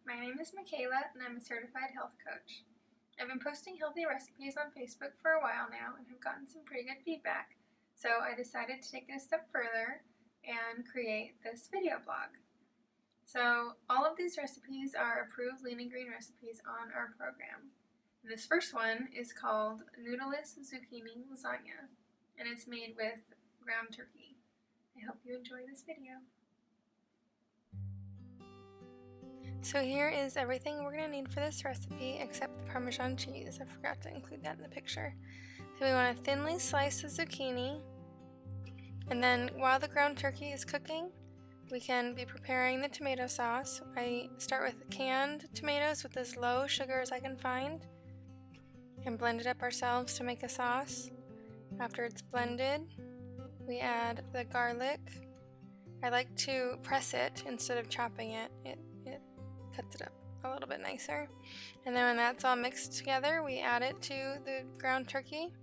My name is Michaela and I'm a certified health coach. I've been posting healthy recipes on Facebook for a while now and have gotten some pretty good feedback, so I decided to take it a step further and create this video blog. So all of these recipes are approved lean and green recipes on our program. And this first one is called Noodle-less Zucchini Lasagna, and it's made with ground turkey. I hope you enjoy this video. So here is everything we're going to need for this recipe except the Parmesan cheese. I forgot to include that in the picture. So we want to thinly slice the zucchini, and then while the ground turkey is cooking, we can be preparing the tomato sauce. I start with canned tomatoes with as low sugar as I can find and blend it up ourselves to make a sauce. After it's blended, we add the garlic. I like to press it instead of chopping it. It cuts it up a little bit nicer. And then when that's all mixed together, we add it to the ground turkey.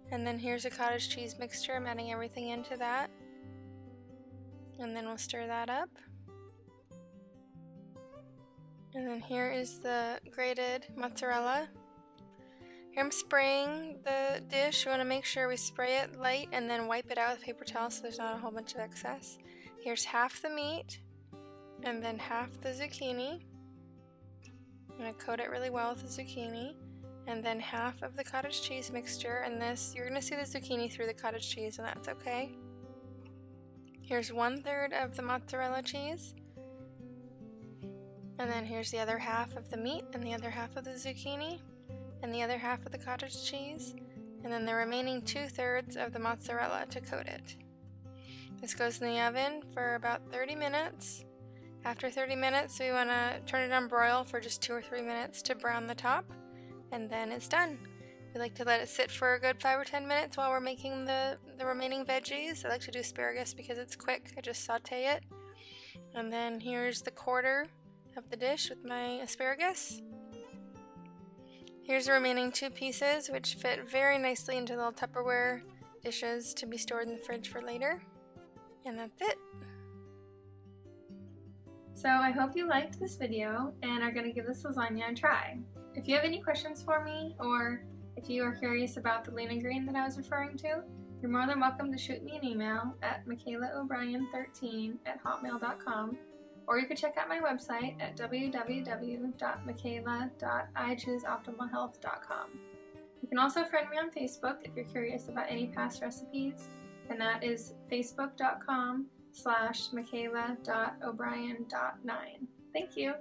And then here's a cottage cheese mixture. I'm adding everything into that. And then we'll stir that up. And then here is the grated mozzarella. Here I'm spraying the dish. We want to make sure we spray it light and then wipe it out with a paper towel so there's not a whole bunch of excess. Here's half the meat and then half the zucchini. I'm going to coat it really well with the zucchini. And then half of the cottage cheese mixture. And this, you're going to see the zucchini through the cottage cheese, and that's okay. Here's 1/3 of the mozzarella cheese. And then here's the other half of the meat and the other half of the zucchini and the other half of the cottage cheese, and then the remaining 2/3 of the mozzarella to coat it. This goes in the oven for about 30 minutes. After 30 minutes, we want to turn it on broil for just 2 or 3 minutes to brown the top, and then it's done. We like to let it sit for a good 5 or 10 minutes while we're making the remaining veggies. I like to do asparagus because it's quick. I just saute it. And then here's the quarter of the dish with my asparagus. Here's the remaining 2 pieces, which fit very nicely into little Tupperware dishes to be stored in the fridge for later. And that's it. So I hope you liked this video and are going to give this lasagna a try. If you have any questions for me, or if you are curious about the lean and green that I was referring to, you're more than welcome to shoot me an email at michaelaobrien13@hotmail.com, or you could check out my website at www.michaela.ichooseoptimalhealth.com. You can also friend me on Facebook if you're curious about any past recipes, and that is facebook.com/michaela.o'brien.9. Thank you.